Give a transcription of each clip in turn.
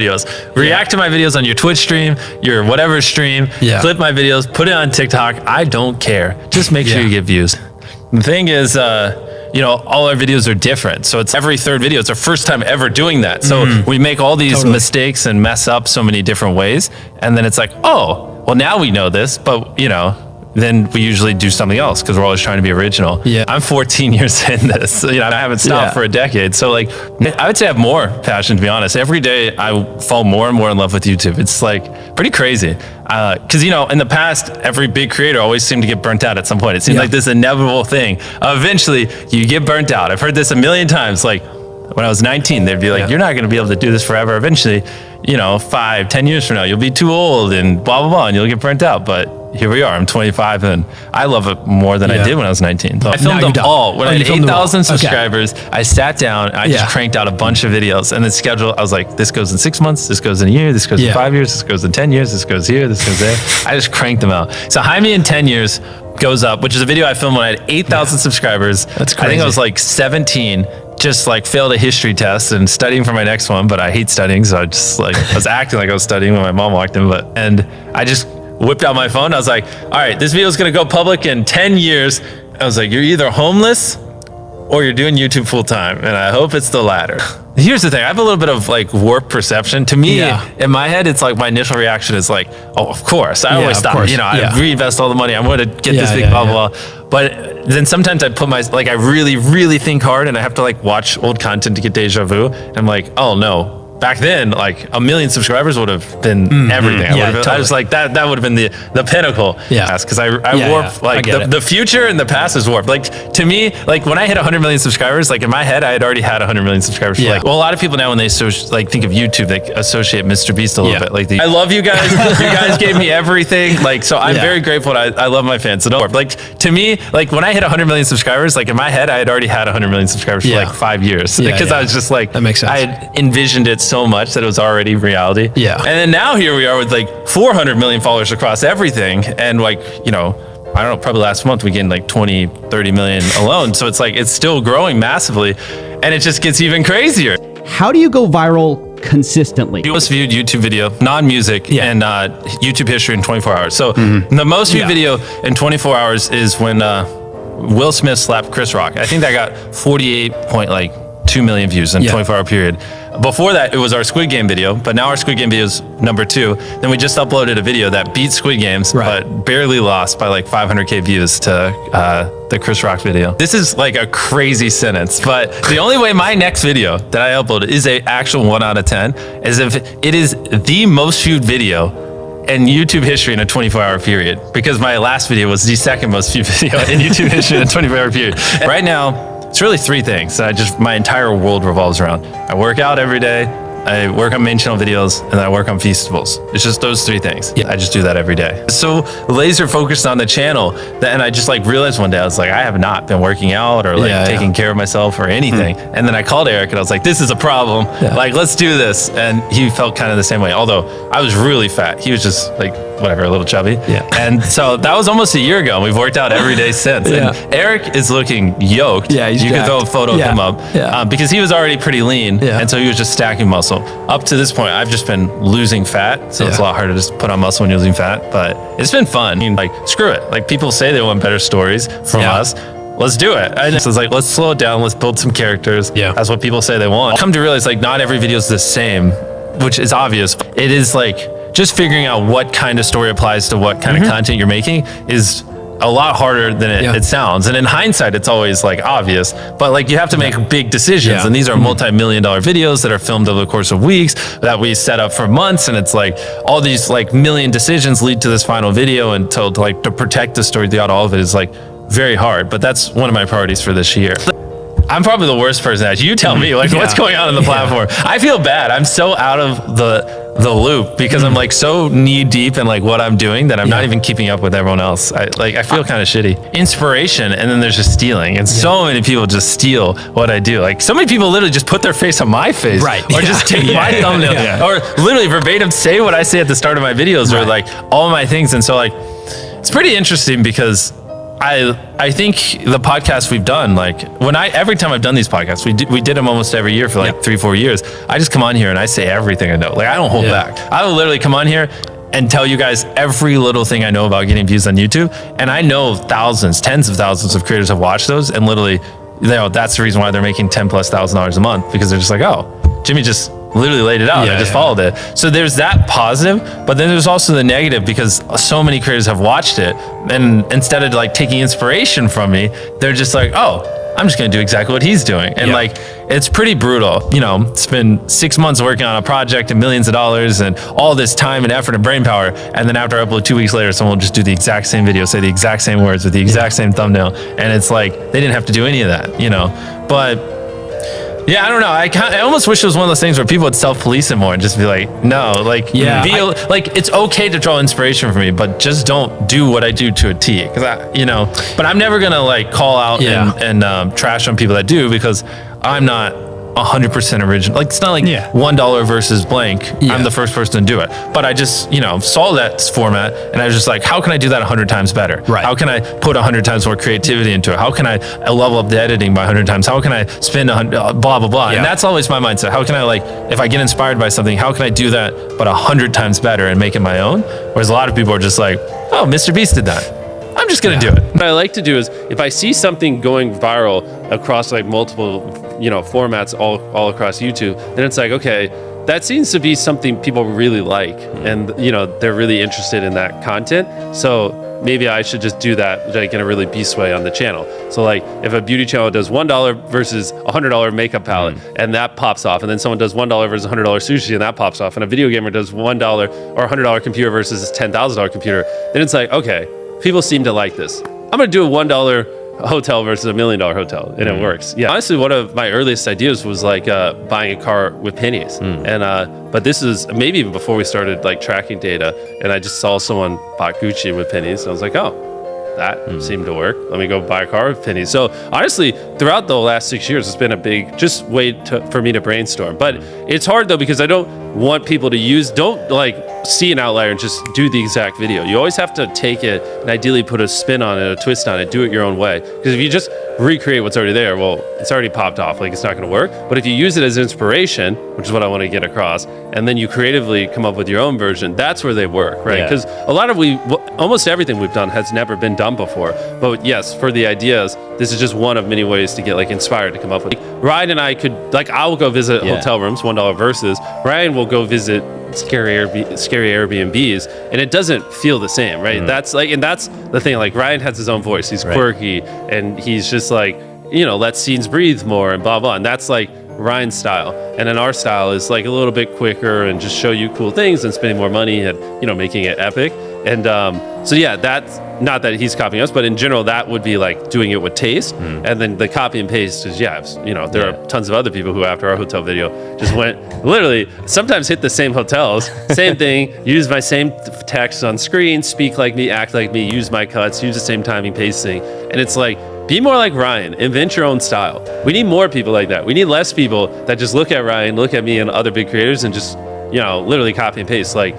videos. React to my videos on your Twitch stream, your whatever stream, clip my videos, put it on TikTok. I don't care. Just make sure you get views. The thing is, you know, all our videos are different. So it's every third video. It's our first time ever doing that. So we make all these mistakes and mess up so many different ways. And then it's like, oh, well, now we know this, but you know, then we usually do something else because we're always trying to be original. I'm 14 years in this. You know, I haven't stopped for a decade. So like, I would say I have more passion, to be honest. Every day I fall more and more in love with YouTube. It's like pretty crazy. Because, you know, in the past, every big creator always seemed to get burnt out at some point. It seemed like this inevitable thing. Eventually, you get burnt out. I've heard this a million times. Like when I was 19, they'd be like, you're not going to be able to do this forever. Eventually, you know, 5, 10 years from now, you'll be too old and blah, blah, blah, and you'll get burnt out. But here we are. I'm 25 and I love it more than I did when I was 19. So I filmed them all. When I had 8,000 subscribers, I sat down and I just cranked out a bunch of videos and then scheduled. I was like, this goes in 6 months, this goes in a year, this goes in 5 years, this goes in 10 years, this goes here, this goes there. I just cranked them out. So Jaime in 10 years goes up, which is a video I filmed when I had 8,000 subscribers. That's crazy. I think I was like 17. Just like failed a history test and studying for my next one, but I hate studying. So I just like, I was acting like I was studying when my mom walked in, and I just whipped out my phone. I was like, all right, this video is going to go public in 10 years. I was like, you're either homeless or you're doing YouTube full time. And I hope it's the latter. Here's the thing. I have a little bit of like warped perception. To me, in my head, it's like my initial reaction is like, oh, of course. I always thought, you know, I reinvest all the money. I'm going to get this big blah, blah, blah. But then sometimes I put like, I really, really think hard and I have to like watch old content to get deja vu. And I'm like, oh no. Back then, like 1 million subscribers would have been everything. I was like, that would have been the pinnacle. Because I warped, like the future and the past is warped. Like to me, like when I hit 100 million subscribers, like in my head, I had already had 100 million subscribers. Like, well, a lot of people now when they like think of YouTube, they associate MrBeast a little bit. Like I love you guys. You guys gave me everything. Like, so I'm very grateful. I love my fans. So don't warp. Like to me, like when I hit 100 million subscribers, like in my head, I had already had 100 million subscribers for like 5 years. Because I was just like, that makes sense. I had envisioned it so much that it was already reality. And then now here we are with like 400 million followers across everything. And like, you know, I don't know, probably last month we gained like 20, 30 million alone. So it's like, it's still growing massively and it just gets even crazier. How do you go viral consistently? Most viewed YouTube video, non-music, and YouTube history in 24 hours. So the most viewed video in 24 hours is when Will Smith slapped Chris Rock. I think that got 48.2 million views in a 24-hour period. Before that, it was our Squid Game video, but now our Squid Game video is number 2. Then we just uploaded a video that beat Squid Games, but barely lost by like 500K views to the Chris Rock video. This is like a crazy sentence, but the only way my next video that I upload is a actual 1 out of 10 is if it is the most viewed video in YouTube history in a 24-hour period, because my last video was the second most viewed video in YouTube history in a 24-hour period. And right now, it's really 3 things that my entire world revolves around. I work out every day, I work on main channel videos, and I work on festivals. It's just those 3 things. I just do that every day. So laser focused on the channel, and I just like realized one day, I was like, I have not been working out or like taking care of myself or anything. And then I called Eric and I was like, this is a problem. Like, let's do this. And he felt kind of the same way. Although I was really fat. He was just like, whatever, a little chubby. And so that was almost a year ago. And we've worked out every day since. And Eric is looking yoked. You can throw a photo of him up because he was already pretty lean. And so he was just stacking muscle. Up to this point, I've just been losing fat. So it's a lot harder to just put on muscle when you're losing fat, but it's been fun. I mean, like, screw it. Like, people say they want better stories from us. Let's do it. And so it's like, let's slow it down. Let's build some characters. That's what people say they want. I come to realize like not every video is the same, which is obvious. It is like just figuring out what kind of story applies to what kind of content you're making is a lot harder than it sounds. And in hindsight, it's always like obvious, but like you have to make big decisions. And these are multi-million-dollar videos that are filmed over the course of weeks that we set up for months. And it's like all these like million decisions lead to this final video, and to protect the story throughout all of it is like very hard. But that's one of my priorities for this year. I'm probably the worst person at you tell me like what's going on in the platform. I feel bad. I'm so out of the loop because I'm like so knee deep in like what I'm doing that I'm not even keeping up with everyone else. I feel kind of shitty. Inspiration, and then there's just stealing, and so many people just steal what I do. Like so many people literally just put their face on my face, or just take my thumbnail, or literally verbatim say what I say at the start of my videos, or like all my things. And so like it's pretty interesting because I think the podcast we've done, like every time I've done these podcasts, we did them almost every year for like 3-4 years. I just come on here and I say everything I know. Like I don't hold back. I will literally come on here and tell you guys every little thing I know about getting views on YouTube. And I know thousands, tens of thousands of creators have watched those, and literally, that's the reason why they're making $10,000+ a month, because they're just like, oh, Jimmy just literally laid it out. I just followed it. So there's that positive, but then there's also the negative, because so many creators have watched it, and instead of like taking inspiration from me, they're just like, oh, I'm just going to do exactly what he's doing. And like, it's pretty brutal. You know, it's been 6 months working on a project and millions of dollars and all this time and effort and brain power. And then after I upload 2 weeks later, someone will just do the exact same video, say the exact same words with the exact same thumbnail. And it's like, they didn't have to do any of that, you know, but yeah, I don't know. I almost wish it was one of those things where people would self-police it more and just be like, no, like, like it's okay to draw inspiration from me, but just don't do what I do to a T. Because you know, but I'm never gonna like call out and trash on people that do, because I'm not 100% original. Like it's not like $1 versus blank. I'm the first person to do it. But I just, you know, saw that format and I was just like, how can I do that 100 times better? Right. How can I put 100 times more creativity into it? How can I level up the editing by 100 times? How can I spend blah, blah, blah. And that's always my mindset. How can I, like, if I get inspired by something, how can I do that but 100 times better and make it my own? Whereas a lot of people are just like, oh, MrBeast did that, I'm just gonna do it. What I like to do is, if I see something going viral across like multiple, you know, formats all across YouTube, then it's like, okay, that seems to be something people really like, and you know, they're really interested in that content. So maybe I should just do that like in a really beast way on the channel. So like, if a beauty channel does $1 versus $100 makeup palette, and that pops off, and then someone does $1 versus $100 sushi, and that pops off, and a video gamer does $1 or $100 computer versus $10,000 computer, then it's like, okay, people seem to like this. I'm gonna do a $1 hotel versus $1 million hotel, and it works. Yeah, honestly, one of my earliest ideas was like buying a car with pennies, and but this is maybe even before we started like tracking data, and I just saw someone bought Gucci with pennies, and I was like, oh, that seemed to work. Let me go buy a car with pennies. So honestly, throughout the last 6 years, it's been a big just way for me to brainstorm. But it's hard though, because I don't want people to don't like see an outlier and just do the exact video. You always have to take it and ideally put a spin on it, a twist on it, do it your own way. Because if you just recreate what's already there, well, it's already popped off, like it's not gonna work. But if you use it as inspiration, which is what I wanna get across, and then you creatively come up with your own version, that's where they work, right? Because a lot of almost everything we've done has never been done before. But yes, for the ideas, this is just one of many ways to get like inspired to come up with. Ryan and I could, like, I will go visit hotel rooms, $1 versus, Ryan will go visit scary Airbnbs, and it doesn't feel the same, right? That's like, and that's the thing, like Ryan has his own voice, he's quirky, and he's just like, you know, let scenes breathe more and blah blah, and that's like Ryan's style. And then our style is like a little bit quicker and just show you cool things and spending more money and, you know, making it epic. And so yeah, that's not that he's copying us, but in general, that would be like doing it with taste. And then the copy and paste is, you know, there are tons of other people who after our hotel video just went, literally sometimes hit the same hotels, same thing, use my same text on screen, speak like me, act like me, use my cuts, use the same timing, pacing. And it's like, be more like Ryan, invent your own style. We need more people like that. We need less people that just look at Ryan, look at me and other big creators and just, you know, literally copy and paste. Like,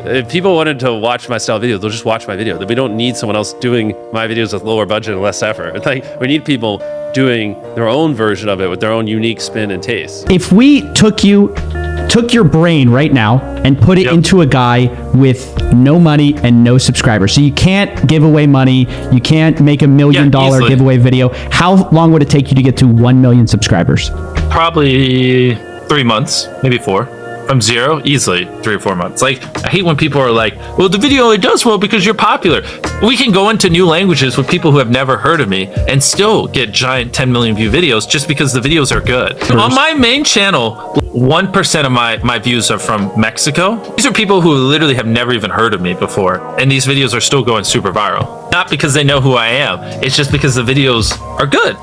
if people wanted to watch my style videos, they'll just watch my video. We don't need someone else doing my videos with lower budget and less effort. It's like, we need people doing their own version of it with their own unique spin and taste. If we took your brain right now and put it into a guy with no money and no subscribers, so you can't give away money, you can't make $1 million giveaway video, how long would it take you to get to 1 million subscribers? Probably 3 months, maybe 4. From zero, easily 3 or 4 months. Like, I hate when people are like, well, the video only does well because you're popular. We can go into new languages with people who have never heard of me and still get giant 10 million view videos just because the videos are good. On my main channel, 1% of my views are from Mexico. These are people who literally have never even heard of me before, and these videos are still going super viral. Not because they know who I am, it's just because the videos are good.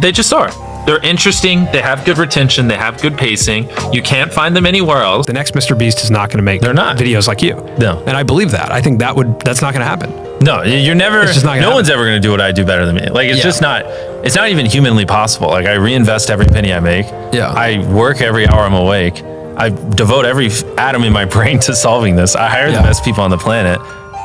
They just are. They're interesting, they have good retention, they have good pacing. You can't find them anywhere else. The next MrBeast is not going to make videos like you. No. And I believe that. I think that's not going to happen. No, you're never, no one's ever going to do what I do better than me. Like, it's just not, it's not even humanly possible. Like, I reinvest every penny I make. Yeah. I work every hour I'm awake. I devote every atom in my brain to solving this. I hire the best people on the planet.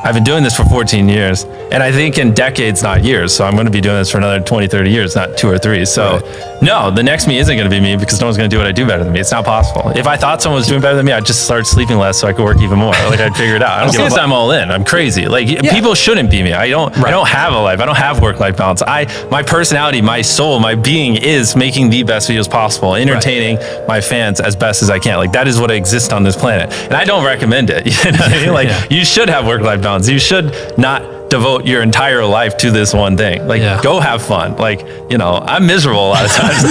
I've been doing this for 14 years, and I think in decades, not years. So I'm going to be doing this for another 20, 30 years, not 2 or 3. So no, the next me isn't going to be me because no one's going to do what I do better than me. It's not possible. If I thought someone was doing better than me, I'd just start sleeping less so I could work even more. Like I'd figure it out. I don't give a fuck. I'm all in. I'm crazy. Like people shouldn't be me. I don't have a life. I don't have work-life balance. My personality, my soul, my being is making the best videos possible, entertaining my fans as best as I can. Like that is what exists on this planet, and I don't recommend it. You know what I mean? Like you should have work-life balance. You should not devote your entire life to this one thing. Like go have fun. Like, you know, I'm miserable a lot of times.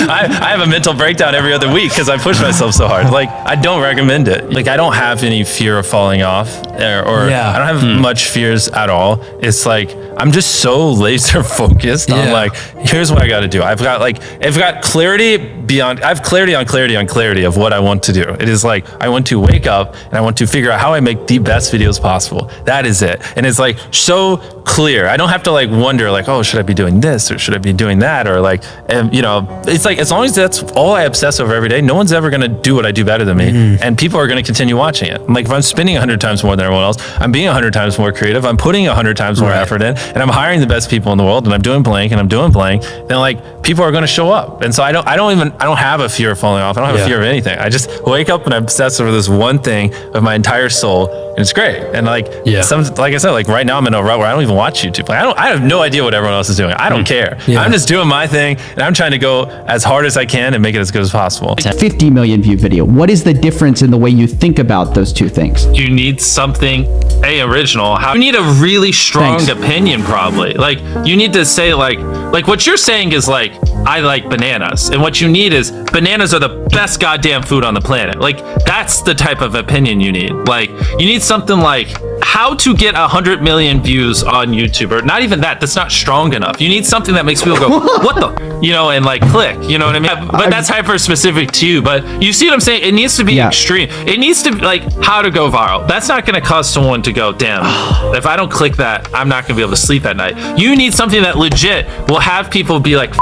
I have a mental breakdown every other week because I push myself so hard. Like I don't recommend it. Like I don't have any fear of falling off or I don't have much fears at all. It's like I'm just so laser focused on like, here's what I got to do. I've got clarity beyond, I have clarity on clarity on clarity of what I want to do. It is like, I want to wake up and I want to figure out how I make the best videos possible. That is it. And it's like so clear. I don't have to like wonder like, oh, should I be doing this or should I be doing that? Or like, you know, it's like, as long as that's all I obsess over every day, no one's ever going to do what I do better than me. And people are going to continue watching it. Like if I'm spending 100 times more than everyone else, I'm being 100 times more creative. I'm putting 100 times more effort in, and I'm hiring the best people in the world, and I'm doing blank and I'm doing blank. Then like people are going to show up. And so I don't have a fear of falling off. I don't have a fear of anything. I just wake up and I'm obsessed over this one thing of my entire soul, and it's great. And like, like I said, like right now I'm in a rut where I don't even watch YouTube. Like I have no idea what everyone else is doing. I don't care. I'm just doing my thing, and I'm trying to go as hard as I can and make it as good as possible. 50 million view video. What is the difference in the way you think about those two things? You need something original. You need a really strong opinion, probably. Like you need to say like what you're saying is like, I like bananas, and what you need is bananas are the best goddamn food on the planet. Like that's the type of opinion you need. Like you need something like how to get 100 million views on YouTube, or not even that. That's not strong enough. You need something that makes people go, what the, you know, and like click, you know what I mean? But that's hyper specific to you. But you see what I'm saying? It needs to be extreme. It needs to be like how to go viral. That's not going to cause someone to go, damn, if I don't click that, I'm not going to be able to sleep at night. You need something that legit will have people be like,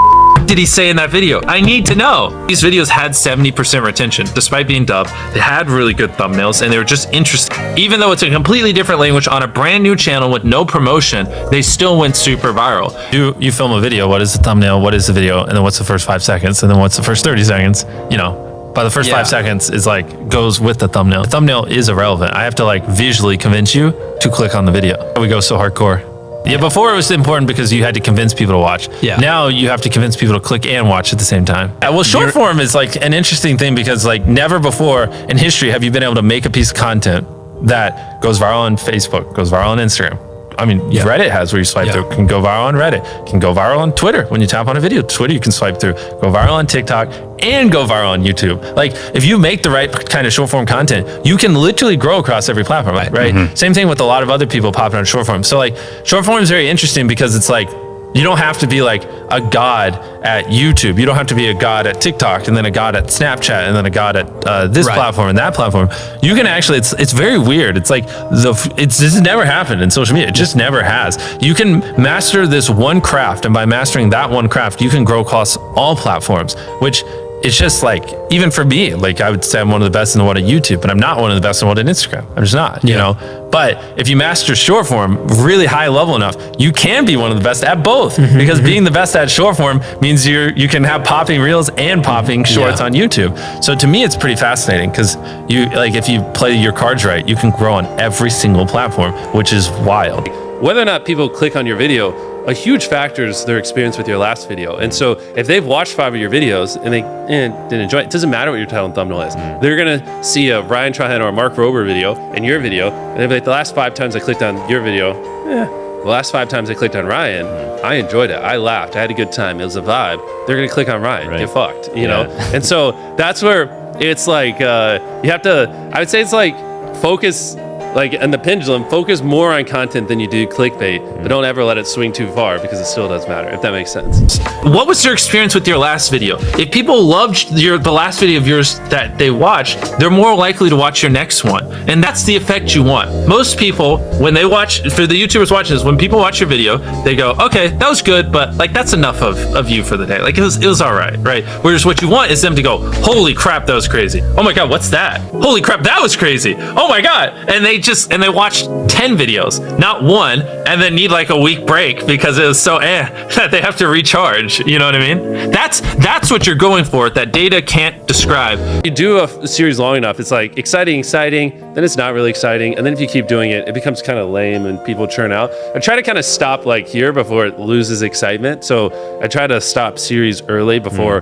did he say in that video? I need to know. These videos had 70% retention despite being dubbed. They had really good thumbnails and they were just interesting. Even though it's a completely different language on a brand new channel with no promotion, they still went super viral. You film a video, what is the thumbnail, what is the video, and then what's the first 5 seconds, and then what's the first 30 seconds, you know. By the first 5 seconds is like goes with the thumbnail. The thumbnail is irrelevant. I have to like visually convince you to click on the video. We go so hardcore. Yeah, before it was important because you had to convince people to watch. Yeah. Now you have to convince people to click and watch at the same time. Well, short form is like an interesting thing because like never before in history have you been able to make a piece of content that goes viral on Facebook, goes viral on Instagram. I mean, Reddit has where you swipe through, can go viral on Reddit, can go viral on Twitter. When you tap on a video, Twitter, you can swipe through, go viral on TikTok, and go viral on YouTube. Like if you make the right kind of short form content, you can literally grow across every platform, right? Same thing with a lot of other people popping on short form. So like short form is very interesting because it's like, you don't have to be like a god at YouTube. You don't have to be a god at TikTok and then a god at Snapchat and then a god at this platform and that platform. You can actually, it's very weird. It's like, this has never happened in social media. It just never has. You can master this one craft, and by mastering that one craft, you can grow across all platforms, which it's just like, even for me, like I would say I'm one of the best in the world at YouTube, but I'm not one of the best in the world at Instagram. I'm just not, you know? But if you master short form really high level enough, you can be one of the best at both, because being the best at short form means you can have popping reels and popping shorts on YouTube. So to me, it's pretty fascinating because if you play your cards right, you can grow on every single platform, which is wild. Whether or not people click on your video, a huge factor is their experience with your last video. And so if they've watched 5 of your videos and they didn't enjoy it, it doesn't matter what your title and thumbnail is. They're gonna see a Ryan Trahan or a Mark Rober video and your video, and they'll be like, the last 5 times I clicked on your video, the last 5 times I clicked on Ryan, I enjoyed it. I laughed, I had a good time, it was a vibe. They're gonna click on Ryan, get fucked, you know? And so that's where it's like, you have to, I would say it's like focus, like in the pendulum, focus more on content than you do clickbait, but don't ever let it swing too far because it still does matter, if that makes sense. What was your experience with your last video? If people loved the last video of yours that they watched, they're more likely to watch your next one. And that's the effect you want. Most people, when they watch, for the YouTubers watching this, when people watch your video, they go, okay, that was good, but like that's enough of you for the day. Like it was all right? Whereas what you want is them to go, holy crap, that was crazy. Oh my God, what's that? Holy crap, that was crazy. Oh my God. And they and they watch 10 videos, not one, and then need like a week break because it was so that they have to recharge. You know what I mean? That's what you're going for. That data can't describe. You do a series long enough, it's like exciting, then it's not really exciting, and then if you keep doing it, it becomes kind of lame and people churn out. I try to kind of stop like here before it loses excitement. So I try to stop series early before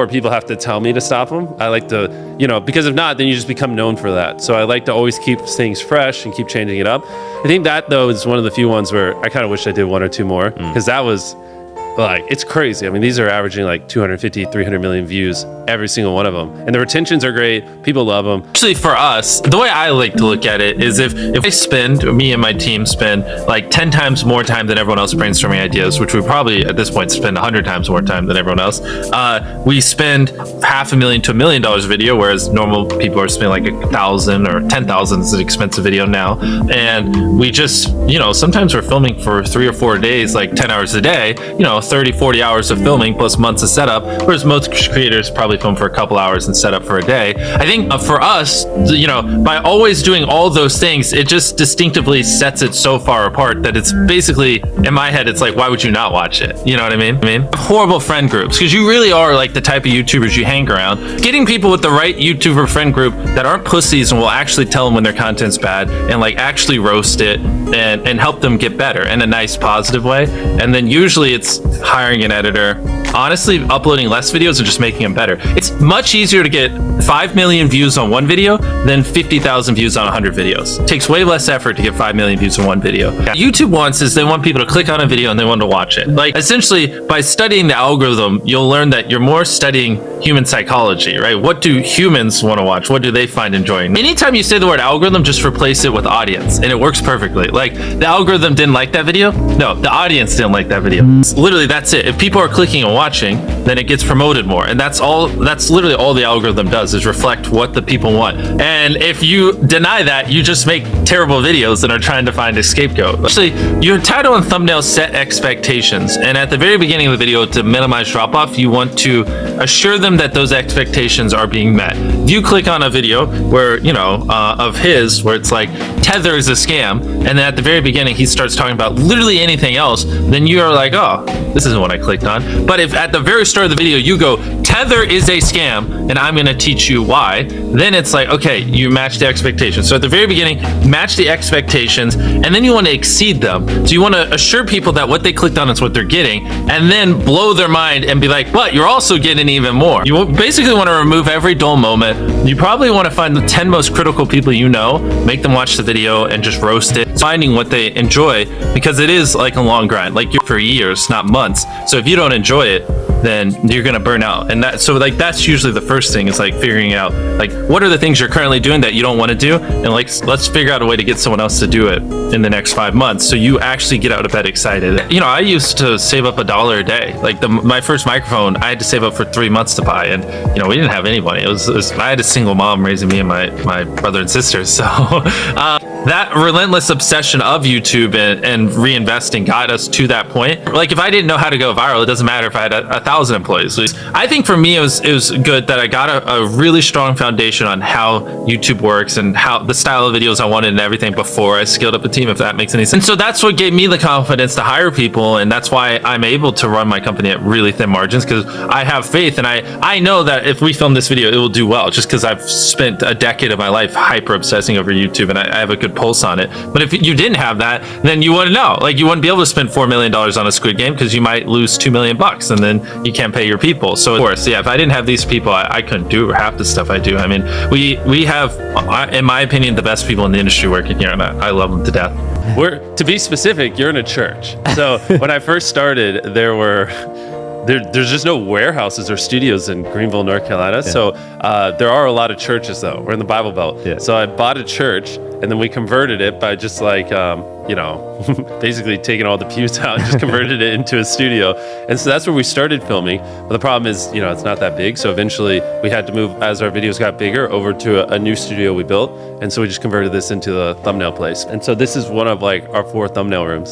people have to tell me to stop them. I like to, because if not, then you just become known for that. So I like to always keep things fresh and keep changing it up. I think that though is one of the few ones where I kind of wish I did one or two more, because that was like, it's crazy. I mean, these are averaging like 250, 300 million views, every single one of them. And the retentions are great. People love them. Actually, for us, the way I like to look at it is if me and my team spend like 10 times more time than everyone else brainstorming ideas, which we probably at this point spend 100 times more time than everyone else, we spend $500,000 to $1 million a video, whereas normal people are spending like 1,000 or 10,000 is an expensive video now. And we just, sometimes we're filming for 3 or 4 days, like 10 hours a day, 30, 40 hours of filming plus months of setup, whereas most creators probably film for a couple hours and set up for a day. I think for us, by always doing all those things, it just distinctively sets it so far apart that it's basically, in my head, it's like, why would you not watch it? You know what I mean? Horrible friend groups, because you really are like the type of YouTubers you hang around. Getting people with the right YouTuber friend group that aren't pussies and will actually tell them when their content's bad and like actually roast it and help them get better in a nice positive way. And then usually it's hiring an editor, honestly uploading less videos and just making them better. It's much easier to get 5 million views on one video than 50,000 views on 100 videos. It takes way less effort to get 5 million views on one video. YouTube wants is they want people to click on a video and they want to watch it. Like essentially by studying the algorithm, you'll learn that you're more studying human psychology, right? What do humans want to watch? What do they find enjoying? Anytime you say the word algorithm, just replace it with audience and it works perfectly. Like the algorithm didn't like that video. No, the audience didn't like that video. Literally, that's it. If people are clicking and watching, then it gets promoted more. And that's literally all the algorithm does is reflect what the people want. And if you deny that, you just make terrible videos that are trying to find a scapegoat. Actually, your title and thumbnail set expectations. And at the very beginning of the video, to minimize drop off, you want to assure them that those expectations are being met. If you click on a video where, of his, where it's like, Tether is a scam, and then at the very beginning, he starts talking about literally anything else, then you are like, oh, this isn't what I clicked on. But if at the very start of the video you go, Tether is a scam and I'm going to teach you why, then it's like, okay, you match the expectations. So at the very beginning, match the expectations, and then you want to exceed them. So you want to assure people that what they clicked on is what they're getting, and then blow their mind and be like, but you're also getting even more. You basically want to remove every dull moment. You probably want to find the 10 most critical people make them watch the video and just roast it, finding what they enjoy, because it is like a long grind, like you're for years, not months. So if you don't enjoy it, then you're gonna burn out. And that's usually the first thing, is like figuring out like what are the things you're currently doing that you don't want to do, and like let's figure out a way to get someone else to do it in the next 5 months so you actually get out of bed excited. I used to save up $1 a day. Like my first microphone I had to save up for 3 months to buy, and we didn't have any money. It was I had a single mom raising me and my brother and sister, so that relentless obsession of YouTube and reinvesting got us to that point. Like if I didn't know how to go viral, it doesn't matter if I had 1,000 employees. I think for me it was good that I got a really strong foundation on how YouTube works and how the style of videos I wanted and everything before I scaled up a team, if that makes any sense. And so that's what gave me the confidence to hire people, and that's why I'm able to run my company at really thin margins, because I have faith and I know that if we film this video, it will do well, just because I've spent a decade of my life hyper obsessing over YouTube and I have a good pulse on it. But if you didn't have that, then you wouldn't know. Like you wouldn't be able to spend $4 million on a Squid Game, because you might lose $2 million and then you can't pay your people. So of course, yeah, if I didn't have these people, I couldn't do half the stuff I do. I mean, we have, in my opinion, the best people in the industry working here, and I love them to death. To be specific, you're in a church. So when I first started, there's just no warehouses or studios in Greenville, North Carolina. Yeah. So there are a lot of churches, though. We're in the Bible Belt. Yeah. So I bought a church, and then we converted it by just like, basically taking all the pews out and just converted it into a studio. And so that's where we started filming. But the problem is, it's not that big. So eventually we had to move, as our videos got bigger, over to a new studio we built. And so we just converted this into the thumbnail place. And so this is one of like our 4 thumbnail rooms.